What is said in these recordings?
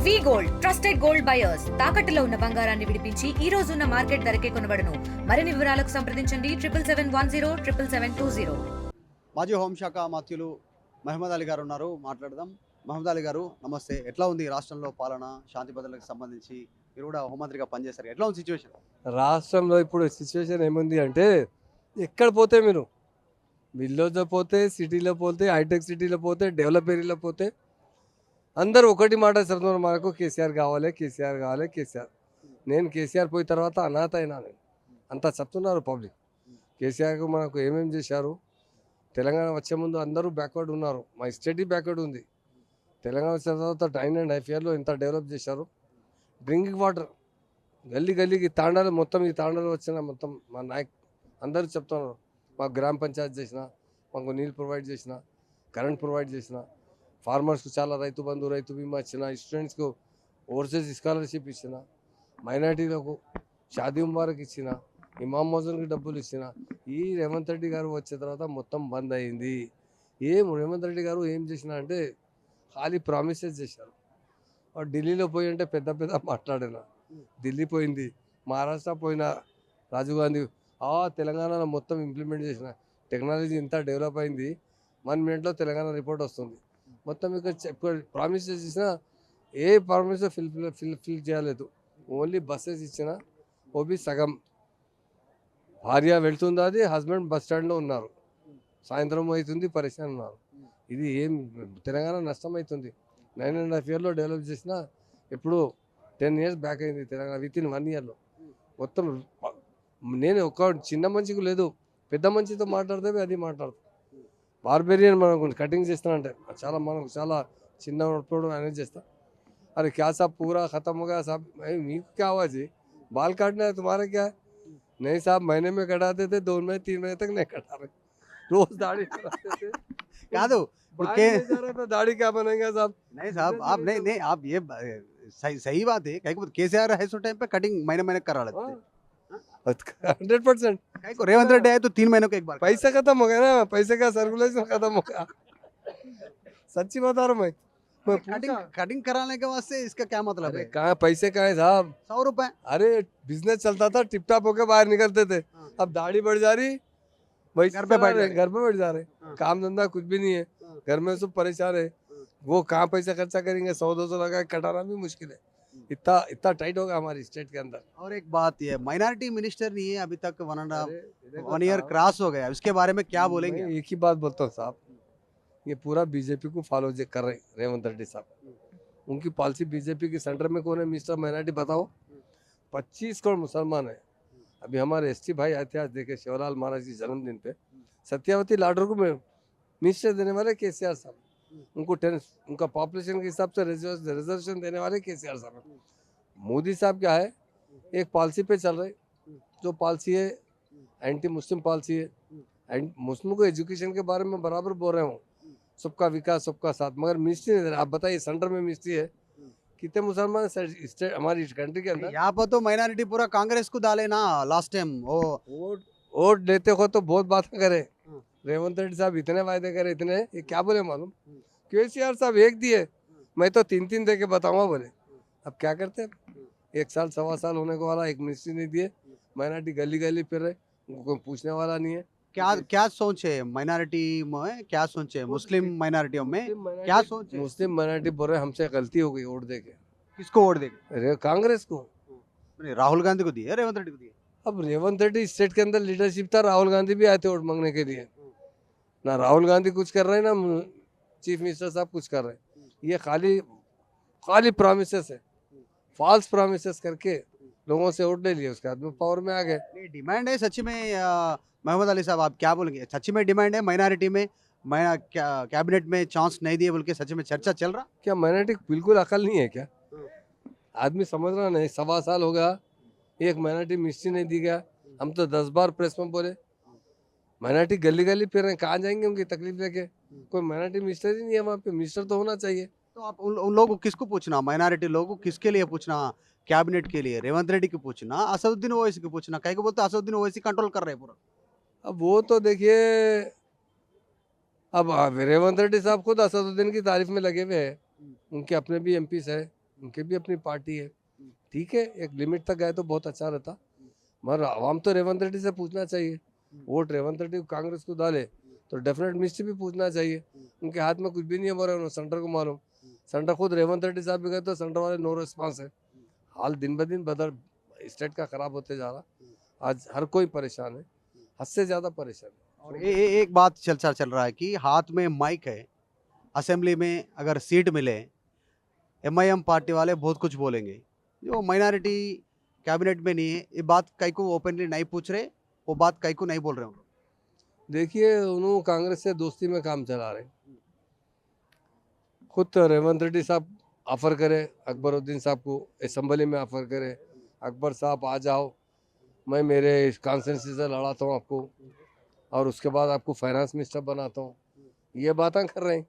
వి gold trusted gold buyers తాకట్టులో ఉన్న బంగారాన్ని విడిపించి ఈ రోజు ఉన్న మార్కెట్ ధరకే కొనబడును. మరిన్ని వివరాలకు సంప్రదించండి 7771077720. మాజీ హోంశాఖ మంత్రులు మహమ్మద్ అలీ గారు ఉన్నారు, మాట్లాడదాం. మహమ్మద్ అలీ గారు నమస్తే. ఎట్లా ఉంది రాష్ట్రంలో పాలన, శాంతి భద్రతలకు సంబంధించి? మీరు కూడా హోంమంత్రిగా పనిచేస్తారు, ఎట్లా ఉంది సిచ్యువేషన్? రాష్ట్రంలో ఇప్పుడు సిచ్యువేషన్ ఏముంది అంటే, ఎక్కడ పోతే మీరు విల్లేజ్లో పోతే, సిటీలో పోతే, హైటెక్ సిటీలో పోతే, డెవలప్ ఏరియాలో పోతే అందరూ ఒకటి మాట చెప్తున్నారు, మనకు కేసీఆర్ కావాలి, కేసీఆర్ కావాలి, కేసీఆర్. నేను కేసీఆర్ పోయిన తర్వాత అనాథ అయినా, నేను అంతా చెప్తున్నారు పబ్లిక్. కేసీఆర్కు మనకు ఏమేమి చేశారు, తెలంగాణ వచ్చే ముందు అందరూ బ్యాక్వర్డ్ ఉన్నారు, మా స్టేట్ బ్యాక్వర్డ్ ఉంది. తెలంగాణ వచ్చిన తర్వాత 9.5 years ఇంత డెవలప్ చేశారు. డ్రింకింగ్ వాటర్ గల్లీ గల్లీకి తాండాలు, మొత్తం ఈ తాండాలు వచ్చిన మొత్తం మా నాయక్ అందరూ చెప్తున్నారు. మాకు గ్రామ పంచాయతీ చేసిన, మాకు నీళ్ళు ప్రొవైడ్ చేసిన, కరెంట్ ప్రొవైడ్ చేసిన, ఫార్మర్స్కు చాలా రైతు బంధు, రైతు బీమా ఇచ్చిన, స్టూడెంట్స్కు ఓవర్సీస్ స్కాలర్షిప్ ఇచ్చిన, మైనార్టీలకు షాదీ ముబారక్ ఇచ్చిన, ఇమామ్ మోజన్కి డబ్బులు ఇచ్చిన. ఈ రేవంత్ రెడ్డి గారు వచ్చిన తర్వాత మొత్తం బంద్ అయింది. రేవంత్ రెడ్డి గారు ఏం చేసిన అంటే ఖాళీ ప్రామిసెస్ చేశారు. ఢిల్లీలో పోయి అంటే పెద్ద పెద్ద మాట్లాడిన, ఢిల్లీ పోయింది, మహారాష్ట్ర పోయిన, రాజీవ్ గాంధీ తెలంగాణలో మొత్తం ఇంప్లిమెంట్ చేసిన, టెక్నాలజీ ఇంత డెవలప్ అయింది, 1 minute తెలంగాణ రిపోర్ట్ వస్తుంది. మొత్తం ఇక్కడ ప్రామిస్ చేసిన ఏ ప్రామిస్ ఫిల్ చేయలేదు. ఓన్లీ బస్సెస్ ఇచ్చిన, ఓబీ సగం. భార్య వెళ్తుంది, అది హస్బెండ్ బస్ స్టాండ్లో ఉన్నారు, సాయంత్రం అవుతుంది, పరిశాన్ ఉన్నారు. ఇది ఏం తెలంగాణ నష్టం అవుతుంది. 9.5 years డెవలప్ చేసిన, ఎప్పుడు 10 years బ్యాక్ అయింది తెలంగాణ. వితిన్ 1 year మొత్తం. నేను ఒక చిన్న మంచికి లేదు, పెద్ద మంచితో మాట్లాడితే అది మాట్లాడుతాను. బార్బేరియన్ మనకు కటింగ్ చేస్తానంటే చాలా, మనకు చాలా చిన్నప్పుడు మేనేజ్ చేస్తా. अरे क्या साहब पूरा ख़त्म हो गया साहब? नहीं क्या हुआ जी, बाल काटना है तुम्हारा क्या? नहीं साहब, महीने में कटाते थे, 2 महीने 3 महीने तक नहीं कटा रहे, रोज दाढ़ी कराते थे. कादो दाढ़ी क्या बनेगा साहब? नहीं साहब, आप नहीं आप ये सही बात है। कहीं को केसीआर है सो टाइम पे कटिंग महीने महीने करा लेते थे. 100%. कहीं को रेवंत रेड्डी आए तो 3 महीनों के एक बार पैसा खत्म हो गया ना, पैसे का सर्कुलेशन खत्म हो गया. सच्ची बता रहा हूँ मैं. कटिंग कराने के वास्ते इसका क्या मतलब है? कहाँ पैसे कहाँ है साहब? 100 रुपए. अरे बिजनेस चलता था, टिप टॉप होकर बाहर निकलते थे. अब दाढ़ी बढ़ जा रही, वही घर पे बैठ जा रहे. काम धंधा कुछ भी नहीं है, घर में सब परेशान है. वो कहाँ पैसा खर्चा करेंगे? 100-200 लगा के कटाना भी मुश्किल है. इतना टाइट होगा हमारी स्टेट के अंदर. और एक बात ये, माइनॉरिटी मिनिस्टर नहीं है अभी तक, 1 year क्रॉस हो गया, इसके बारे में क्या बोलेंगे? एक ही बात बोलता हूँ साहब, ये पूरा बीजेपी को फॉलो कर रहे रेवंत रेड्डी साहब. उनकी पॉलिसी बीजेपी की सेंटर में कौन है मिनिस्टर माइनॉरिटी बताओ? 25 करोड़ मुसलमान है. अभी हमारे एसटी भाई इतिहास देखे, शिवलाल महाराज की जन्मदिन पे सत्यावती लाडर को मिनिस्टर देने वाले केसीआर साहब. उनको उनका पॉपुलेशन के हिसाब से रिजर्वेशन देने वाले केसीआर साहब. मोदी साहब क्या है, एक पॉलिसी पे चल रहे, जो पॉलिसी है एंटी मुस्लिम पॉलिसी है. मुस्लिम को एजुकेशन के बारे में बराबर बोल रहे हूँ, सबका विकास सबका साथ, मगर मिनिस्ट्री नहीं दे रहा. आप बताइए, सेंटर में मिनिस्ट्री है, कितने मुसलमान स्टेट हमारी कंट्री के अंदर? यहाँ पर तो माइनॉरिटी पूरा कांग्रेस को डाले ना लास्ट टाइम. वोट देते हो तो बहुत बात करे. रेवंत रेड्डी साहब इतने वायदे करे, इतने, ये क्या बोले मालूम? केसीआर साहब 1 दिए, मैं तो 3 दे के बताऊंगा बोले. अब क्या करते हैं? 1 साल 1.25 साल होने को वाला, एक मिनिस्ट्री नहीं दिए, माइनॉरिटी गली गली फिर रहे, उनको कोई पूछने वाला नहीं है. क्या सोच है माइनॉरिटी में? क्या सोच है मुस्लिम माइनॉरिटियों में? क्या सोच है? मुस्लिम माइनॉरिटी बोल रहे हमसे गलती हो गई वोट दे के. किसको वोट देंगे? कांग्रेस को. राहुल गांधी को दिए, रेवंत रेड्डी को दिए. अब रेवंत रेड्डी स्टेट के अंदर लीडरशिप था, राहुल गांधी भी आए थे वोट मांगने के लिए. ना राहुल गांधी कुछ कर रहे हैं, ना चीफ मिनिस्टर साहब कुछ कर रहे हैं. ये खाली प्रॉमिसेस है, फॉल्स प्रॉमिसेस करके लोगों से वोट ले लिए, उसके बाद में पावर में आ गए. डिमांड है सच्ची में मोहम्मद अली साहब, आप क्या बोलेंगे? सच्ची में डिमांड है माइनॉरिटी में, कैबिनेट में चांस नहीं दिए बोल के सच्ची में चर्चा चल रहा? क्या माइनॉरिटी बिल्कुल अकल नहीं है क्या? आदमी समझ रहा नहीं. 1.25 साल हो गया, एक माइनॉरिटी मिनिस्ट्री नहीं दी गया. हम तो 10 बार प्रेस में बोले, माइनॉरिटी गली गली फिर रहे, कहाँ जाएंगे उनकी तकलीफ लेके? कोई माइनॉरिटी मिनिस्टर ही नहीं है वहाँ पे. मिनिस्टर तो होना चाहिए. तो आप उन लोगों को किसको पूछना, माइनॉरिटी लोगों को किसके लिए पूछना? कैबिनेट के लिए रेवंत रेड्डी को पूछना, असदुद्दीन ओवैसी को पूछना? कहीं को बोलते असदुद्दीन ओवैसी कंट्रोल कर रहे हैं पूरा. अब वो तो देखिए, अब रेवंत रेड्डी साहब खुद असदुद्दीन की तारीफ में लगे हुए हैं. उनके अपने भी एमपीस है, उनके भी अपनी पार्टी है, ठीक है, एक लिमिट तक गए तो बहुत अच्छा रहता। मगर आवाम तो रेवंत रेड्डी से पूछना चाहिए, वोट रेवंत रेड्डी को कांग्रेस को डाले तो डेफिनेट मिनिस्ट्री भी पूछना चाहिए। उनके हाथ में कुछ भी नहीं है, बोल रहे सेंटर को मालूम। सेंटर खुद रेवंत रेड्डी साहब भी गए तो सेंटर वाले नो रिस्पॉन्स है। हाल दिन ब दिन बदल स्टेट का खराब होते जा रहा। आज हर कोई परेशान है, हद से ज्यादा परेशान है। और एक बात चल रहा है कि हाथ में माइक है, असेंबली में अगर सीट मिले एमआईएम पार्टी वाले बहुत कुछ बोलेंगे, जो माइनॉरिटी कैबिनेट में नहीं है, ये बात कई को ओपनली नहीं पूछ रहे, वो बात कई को नहीं बोल रहे हैं। देखिए उन्होंने कांग्रेस से दोस्ती में काम चला रहे। खुद तो रेवंत रेड्डी साहब ऑफर करे अकबरुद्दीन साहब को, असेंबली में ऑफर करे, अकबर साहब आ जाओ, मैं मेरे कॉन्स्टिट्यूंसी से लड़ाता हूँ आपको, और उसके बाद आपको फाइनेंस मिनिस्टर बनाता हूँ, ये बातें कर रहे हैं।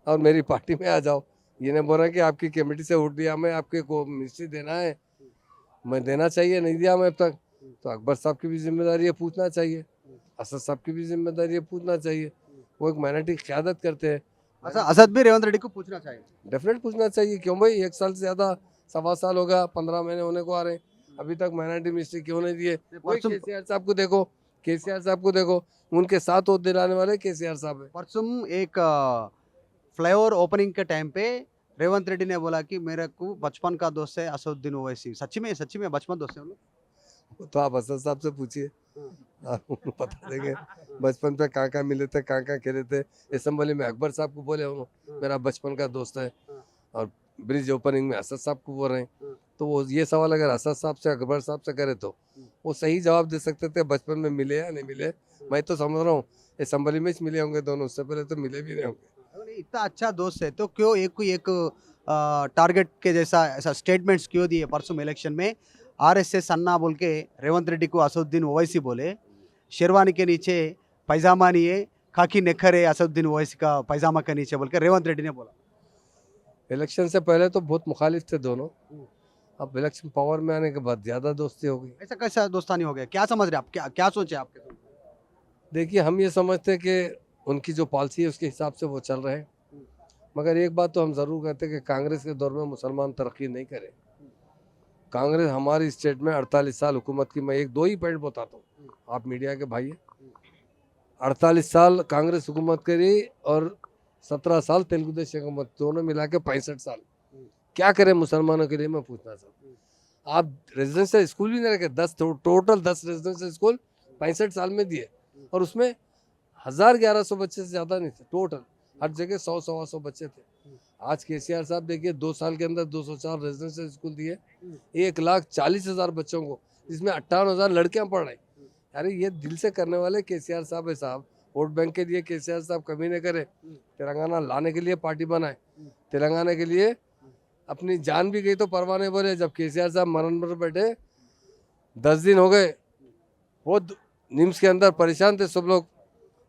और मेरी पार्टी में आ जाओ, ये नहीं बोल रहे कि आपकी कमेटी से उठ दिया मैं, आपके को मिनिस्ट्री देना है, मैं देना चाहिए, नहीं दिया मैं अब तक। तो अकबर साहब की भी जिम्मेदारी है, पूछना चाहिए। असद साहब की भी जिम्मेदारी है, पूछना चाहिए। वो एक माइनॉरिटी की क़यादत करते हैं। अच्छा, असद भी रेवंत रेड्डी को पूछना चाहिए। डेफिनेट पूछना चाहिए, क्यों भाई, 1 साल से ज़्यादा, 1.25 साल हो गया, 15 महीने होने को आ रहे हैं, अभी तक माइनॉरिटी मिनिस्ट्री क्यों नहीं दिए? वही केसीआर साहब को देखो, केसीआर साहब को देखो, उनके साथ वोट दिलाने वाले केसीआर साहब है। परसों एक फ्लाईओवर ओपनिंग के टाइम पे रेवंत रेड्डी ने बोला कि मेरे को बचपन का दोस्त है असदुद्दीन ओवैसी। सच्ची में बचपन दोस्त है हम लोग? तो आप असद साहब से पूछिए, आप उनको बता देंगे बचपन पे कहाँ कहाँ मिले थे, कहाँ कहाँ खेले थे। असेंबली में अकबर साहब को बोले उन्होंने मेरा बचपन का दोस्त है, और ब्रिज ओपनिंग में असद साहब को बोल रहे हैं। तो वो ये सवाल अगर असद साहब से अकबर साहब से करे तो वो सही जवाब दे सकते थे, बचपन में मिले या नहीं मिले। मैं तो समझ रहा हूँ असेंबली में मिले होंगे दोनों, उससे पहले तो मिले भी नहीं होंगे। इतना अच्छा दोस्त है तो क्यों एक टारगेट के जैसा ऐसा स्टेटमेंट्स क्यों दिए? परसों इलेक्शन में आरएसएस अन्ना बोल के रेवंत रेड्डी को असदुद्दीन ओवैसी बोले, शेरवानी के नीचे पैजामा नहीं है, खाकी नेखर है असदुद्दीन ओवैसी का पैजामा के नीचे बोल के रेवंत रेड्डी ने बोला। इलेक्शन से पहले तो बहुत मुखालिफ थे दोनों, अब इलेक्शन पावर में आने के बाद ज़्यादा दोस्ती हो गई। ऐसा कैसा दोस्तानी हो गया? क्या समझ रहे आप? क्या सोचे आपके? देखिए हम ये समझते हैं कि उनकी जो पॉलिसी है उसके हिसाब से वो चल रहे हैं, मगर एक बात तो हम ज़रूर कहते हैं कि कांग्रेस के दौर में मुसलमान तरक्की नहीं करे। कांग्रेस हमारी स्टेट में 48 साल हुकूमत की, मैं 1-2 ही पॉइंट बताता हूँ, आप मीडिया के भाई हैं। 48 साल कांग्रेस हुकूमत करी और 17 साल तेलुगु देशम हुकूमत, दोनों मिला के 65 साल। क्या करें मुसलमानों के लिए, मैं पूछना चाहता हूँ। आप रेजिडेंशियल स्कूल भी नहीं रखे, 10 टोटल 10 रेजिडेंशियल स्कूल 65 साल में दिए, और उसमें 1100 बच्चे से ज़्यादा नहीं थे टोटल, हर जगह 100-125 बच्चे थे। आज केसीआर साहब देखिए 2 साल के अंदर 204 रेजिडेंशियल स्कूल दिए, 1,40,000 बच्चों को, जिसमें 58,000 लड़कियां पढ़ रही। अरे ये दिल से करने वाले केसीआर साहब है साहब। वोट बैंक के लिए केसीआर साहब कभी नहीं करे, तेलंगाना लाने के लिए पार्टी बनाए, तेलंगाना के लिए अपनी जान भी गई तो परवाह नहीं बोले। जब केसीआर साहब मरण पर बैठे 10 दिन हो गए, वो निम्स के अंदर परेशान थे सब लोग।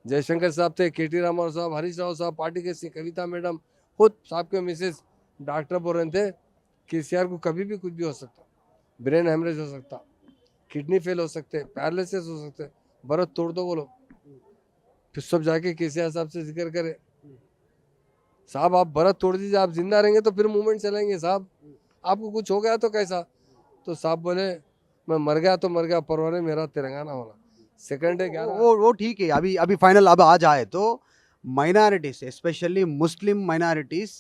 जयशंकर साहब थे, केटी रामाराव साहब, हरीश राव साहब, पार्टी के कविता मैडम, खुद साहब के मिसेस डॉक्टर बोल रहे थे केसीआर को कभी भी कुछ भी हो सकता, ब्रेन हेमरेज हो सकता, किडनी फेल हो सकते, पैरालिसिस हो सकते, बरत तोड़ दो बोलो। फिर सब जाके केसीआर साहब से जिक्र करे, साहब आप बरत तोड़ दीजिए, आप जिंदा रहेंगे तो फिर मूवमेंट चलेंगे साहब, आपको कुछ हो गया तो कैसा? तो साहब बोले मैं मर गया तो मर गया, परवाह नहीं, मेरा तेलंगाना होना। सेकंड डे क्या वो ठीक है। अभी फाइनल अब आ जाए तो माइनॉरिटीज, स्पेशली मुस्लिम माइनॉरिटीज,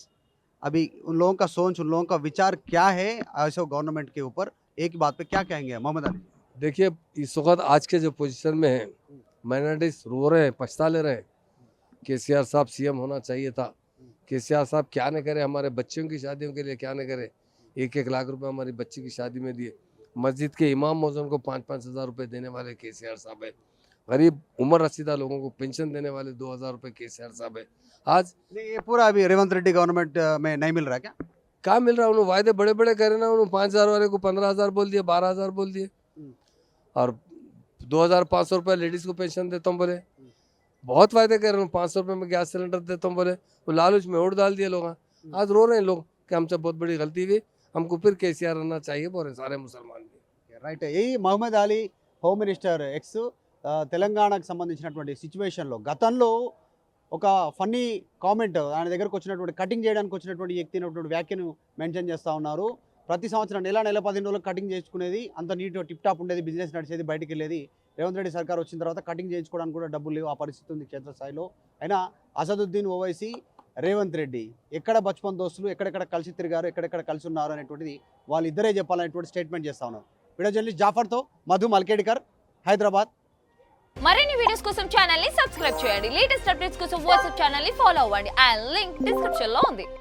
अभी उन लोगों का सोच, उन लोगों का विचार क्या है ऐसे गवर्नमेंट के ऊपर? एक बात पे क्या कहेंगे मोहम्मद अली? देखिए इस वक्त आज के जो पोजीशन में है, माइनॉरिटीज रो रहे हैं, पछता ले रहे हैं। केसीआर साहब सीएम होना चाहिए था। केसीआर साहब क्या न करे, हमारे बच्चों की शादियों के लिए क्या न करे। 1-1 लाख रुपए हमारी बच्ची की शादी में दिए। मस्जिद के इमाम मौजून को 5-5 हज़ार रुपये देने वाले केसीआर साहब है। गरीब उम्र रसीदा लोगों को पेंशन देने वाले 2,000 रुपये केसीआर साहब है। आज नहीं, ये पूरा अभी रेवंत रेड्डी गवर्नमेंट में नहीं मिल रहा क्या? क्या मिल रहा है? उन्होंने वायदे बड़े बड़े करे ना, उन्होंने 5,000 वाले को 15,000 बोल दिए, 12,000 बोल दिए, और 2,500 रुपये लेडीज़ को पेंशन देता हूँ बोले। बहुत वायदे कर रहे हैं, 500 रुपये में गैस सिलेंडर देता हूँ बोले, वो लालच में वोट डाल दिए लोग। आज रो रहे हैं लोग कि हमसे बहुत बड़ी गलती हुई, हमको फिर केसीआर रहना चाहिए बोल रहे सारे मुसलमान भी। రైట్. ఈ Mohammed Ali home minister ex తెలంగాణకు సంబంధించినటువంటి సిచ్యువేషన్లో గతంలో ఒక ఫన్నీ కామెంట్ ఆయన దగ్గరకు వచ్చినటువంటి కటింగ్ చేయడానికి వచ్చినటువంటి వ్యక్తి అయినటువంటి వ్యాఖ్యను మెన్షన్ చేస్తూ ఉన్నారు. ప్రతి సంవత్సరం నెల 15 రోజులకు కటింగ్ చేసుకునేది, అంత నీట్ టిప్ టాప్ ఉండేది, బిజినెస్ నడిచేది, బయటికి వెళ్ళేది. రేవంత్ రెడ్డి సర్కార్ వచ్చిన తర్వాత కటింగ్ చేయించుకోవడానికి కూడా డబ్బులు లేవు, ఆ పరిస్థితి ఉంది క్షేత్రస్థాయిలో. అయినా అసదుద్దీన్ ఓవైసీ, రేవంత్ రెడ్డి ఎక్కడ బచ్పన్ దోస్తులు, ఎక్కడెక్కడ కలిసి తిరిగారు, ఎక్కడెక్కడ కలిసి ఉన్నారు అనేటువంటిది వాళ్ళిద్దరే చెప్పాలనేటువంటి స్టేట్మెంట్ చేస్తా ఉన్నారు. వీడియో జర్నలిస్ట్ జాఫర్తో మధు మల్కేడికర్, హైదరాబాద్. మరిన్ని వీడియోస్ కోసం ఛానల్ ని సబ్స్క్రైబ్ చేయండి. లేటెస్ట్ అప్డేట్స్ కోసం వాట్సాప్ ఛానల్ ని ఫాలో అవ్వండి. ఆ లింక్ డిస్క్రిప్షన్ లో ఉంది.